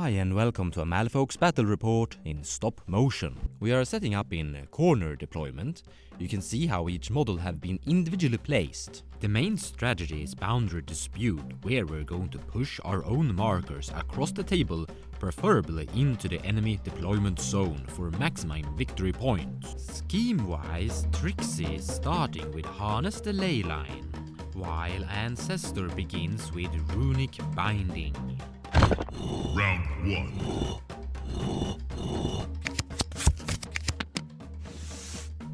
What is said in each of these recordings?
Hi and welcome to a Malifaux Battle report in stop motion. We are setting up in corner deployment. You can see how each model have been individually placed. The main strategy is boundary dispute, where we're going to push our own markers across the table, preferably into the enemy deployment zone for maximum victory points. Scheme-wise, Trixie is starting with Harness the Ley Line, while Ancestor begins with Runic Binding. Round 1.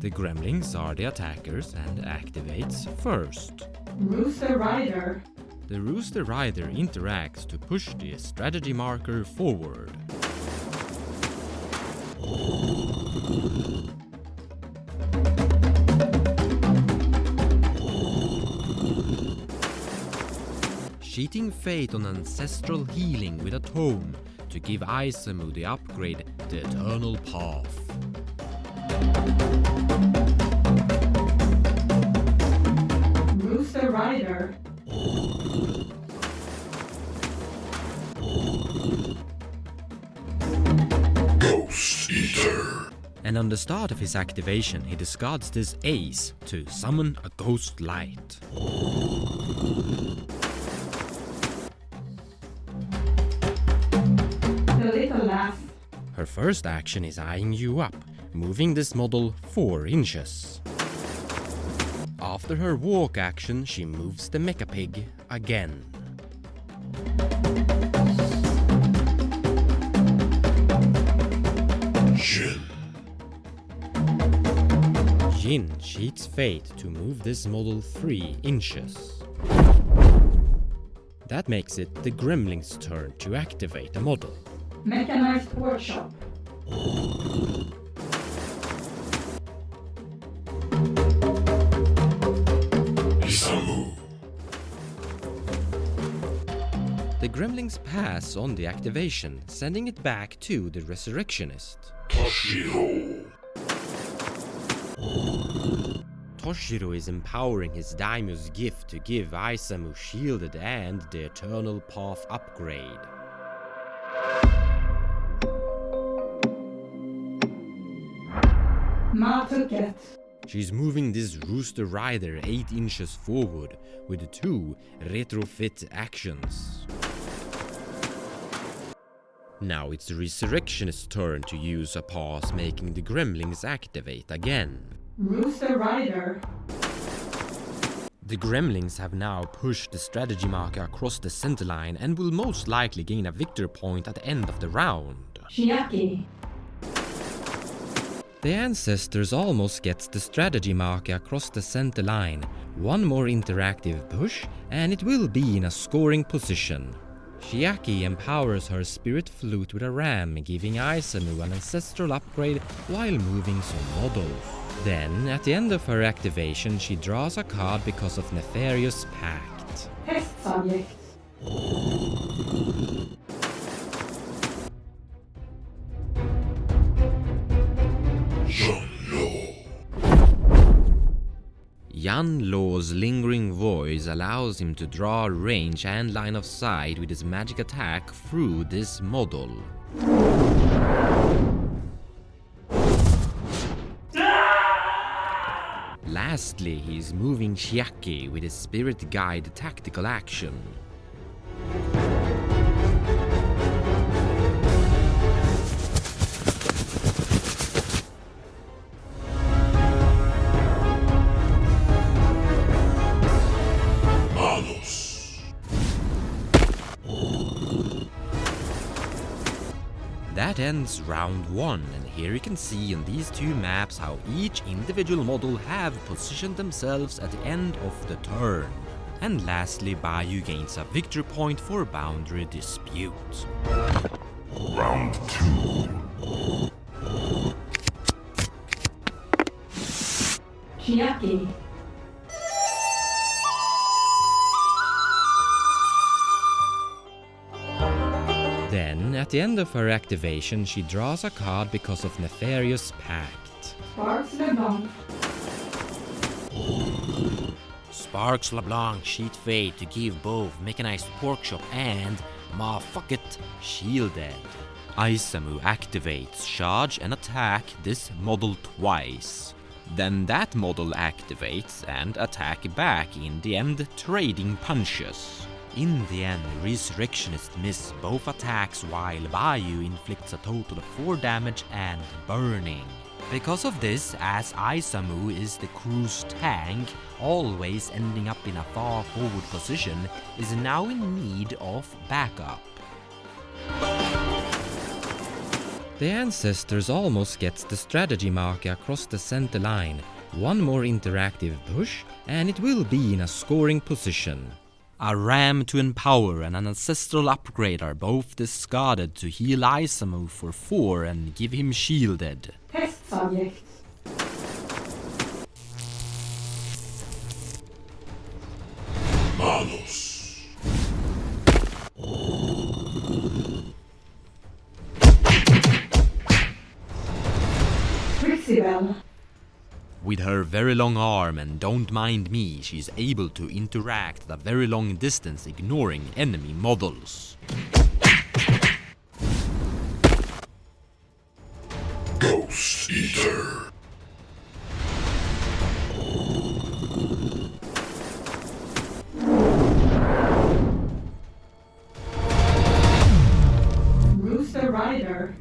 The Gremlins are the attackers and activates first. Rooster Rider. The Rooster Rider interacts to push the strategy marker forward. Cheating Fate on Ancestral Healing with a Tome to give Isamu the upgrade the Eternal Path. Rooster Rider. Ghost Eater. And on the start of his activation he discards this Ace to summon a Ghost Light. The Little Lass. Her first action is eyeing you up, moving this model 4 inches. After her walk action, she moves the Mecha Pig again. Jin. Jin cheats Fate to move this model 3 inches. That makes it the Gremlins' turn to activate the model. Mechanized Workshop. Isamu. The Gremlins pass on the activation, sending it back to the Resurrectionist. Toshiro. Toshiro is empowering his daimyo's gift to give Isamu shielded and the Eternal Path upgrade. Mah Tucket. She's moving this Rooster Rider 8 inches forward with 2 retrofit actions. Now it's the Resurrectionist's turn to use a pass, making the Gremlins activate again. Rooster Rider. The Gremlins have now pushed the strategy marker across the center line and will most likely gain a victory point at the end of the round. Shiaki. The Ancestors almost gets the strategy marker across the center line. One more interactive push and it will be in a scoring position. Shiaki empowers her Spirit Flute with a ram, giving Isamu an ancestral upgrade while moving some models. Then, at the end of her activation, she draws a card because of Nefarious Pact. Test Subject. Yan Lo's lingering voice allows him to draw range and line of sight with his magic attack through this model. Lastly, he is moving Shiaki with his Spirit Guide tactical action. That ends round 1, and here you can see on these two maps how each individual model have positioned themselves at the end of the turn. And lastly, Bayou gains a victory point for boundary dispute. Round 2. Shiaki. Then, at the end of her activation, she draws a card because of Nefarious Pact. Sparks LeBlanc. Sparks LeBlanc cheat Fate to give both Mechanized Workshop and Mah Tucket shielded. Isamu activates charge and attack this model twice. Then that model activates and attack back, in the end trading punches. In the end, Resurrectionist miss both attacks while Bayou inflicts a total of 4 damage and burning. Because of this, as Isamu is the crew's tank, always ending up in a far forward position, is now in need of backup. The Ancestors almost gets the strategy marker across the center line. One more interactive push, and it will be in a scoring position. A ram to empower and an ancestral upgrade are both discarded to heal Isamu for 4 and give him shielded. Test subject. Manos. Crucible. With her very long arm and don't mind me, she's able to interact at a very long distance, ignoring enemy models. Ghost Eater. Rooster Rider.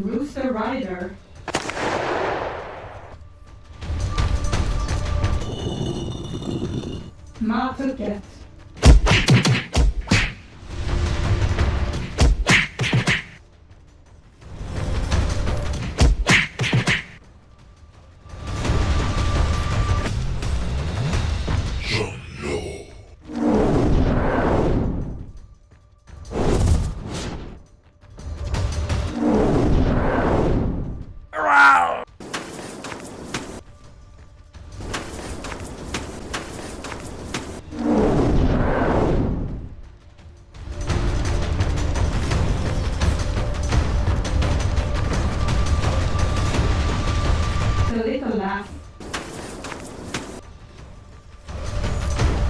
Rooster Rider. Mah Tucket.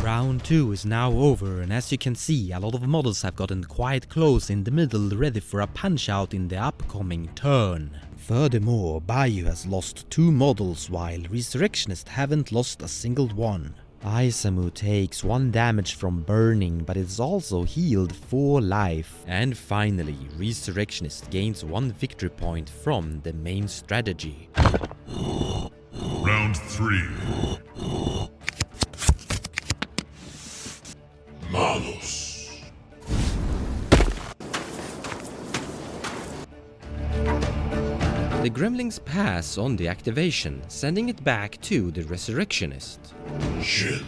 Round 2 is now over, and as you can see, a lot of models have gotten quite close in the middle, ready for a punch out in the upcoming turn. Furthermore, Bayou has lost 2 models while Resurrectionists haven't lost a single one. Isamu takes 1 damage from burning, but is also healed 4 life. And finally, Resurrectionist gains 1 victory point from the main strategy. Round 3. Manos. The Gremlins pass on the activation, sending it back to the Resurrectionist. Jin.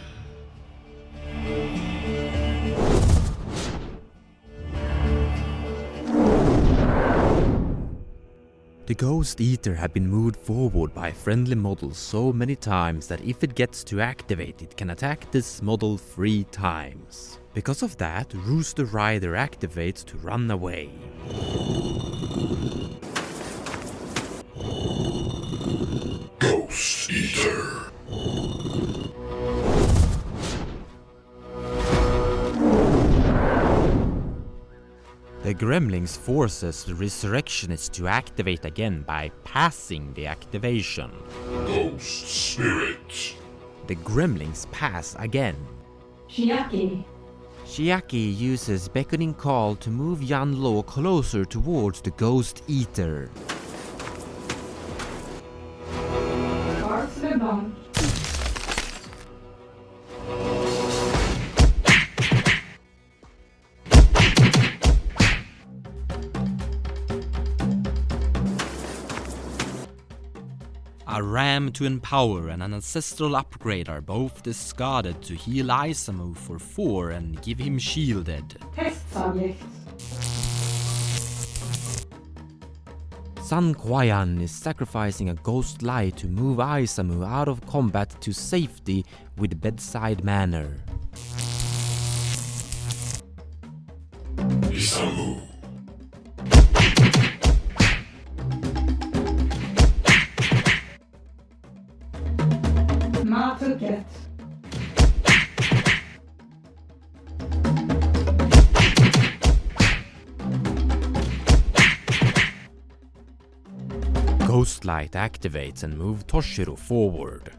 The Ghost Eater have been moved forward by friendly models so many times that if it gets to activate, it can attack this model 3 times. Because of that, Rooster Rider activates to run away. Ghost Eater. The Gremlins forces the Resurrectionist to activate again by passing the activation. Ghost Spirit. The Gremlins pass again. Shiaki. Shiaki uses Beckoning Call to move Yanlo closer towards the Ghost Eater. Barcelona. A ram to empower and an ancestral upgrade are both discarded to heal Isamu for 4 and give him shielded. Test subject. Sun Quayan is sacrificing a ghost light to move Isamu out of combat to safety with bedside manner. Isamu. Mah Tucket. Ghost Light activates and moves Toshiro forward.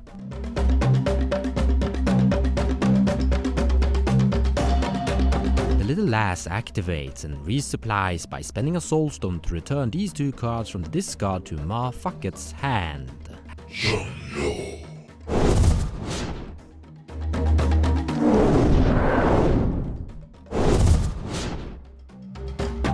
The little lass activates and resupplies by spending a Soulstone to return these 2 cards from the discard to Mah Tucket's hand.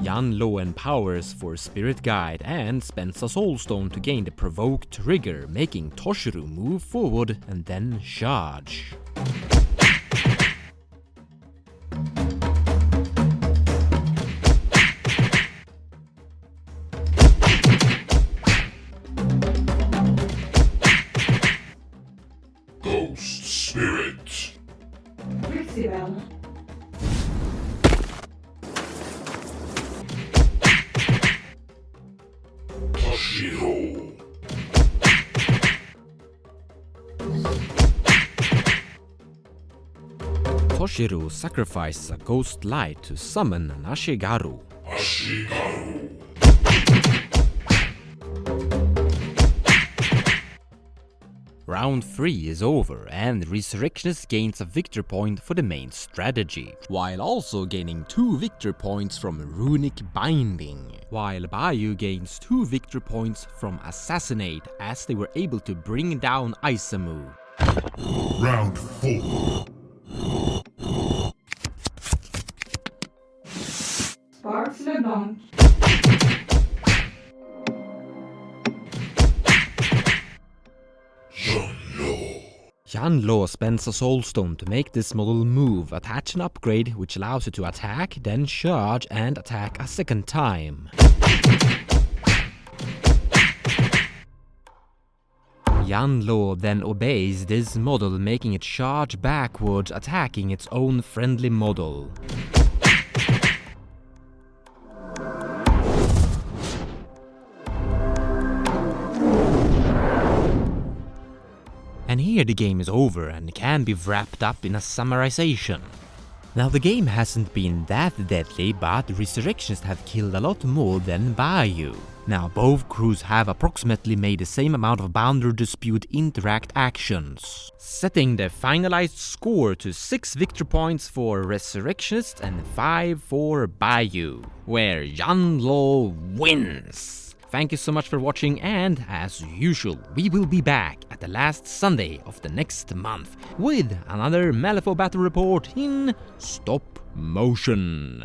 Yanlo empowers for Spirit Guide and spends a Soulstone to gain the Provoke trigger, making Toshiro move forward and then charge. Ghost spirit. Vengeful. Toshiro. Toshiro sacrifices a Ghost Light to summon an Ashigaru. Ashigaru. Round 3 is over and Resurrectionist gains a victory point for the main strategy, while also gaining 2 victory points from Runic Binding, while Bayou gains 2 victory points from Assassinate as they were able to bring down Isamu. Round 4. Sparks LeBlanc. Yanlo spends a Soulstone to make this model move, attach an upgrade which allows it to attack, then charge and attack a second time. Yanlo then obeys this model, making it charge backwards, attacking its own friendly model. And here the game is over and can be wrapped up in a summarization. Now the game hasn't been that deadly, but Resurrectionists have killed a lot more than Bayou. Now both crews have approximately made the same amount of boundary dispute interact actions, setting the finalized score to 6 victory points for Resurrectionists and 5 for Bayou, where Yanlo wins. Thank you so much for watching, and as usual, we will be back at the last Sunday of the next month with another Malifaux Battle report in stop motion.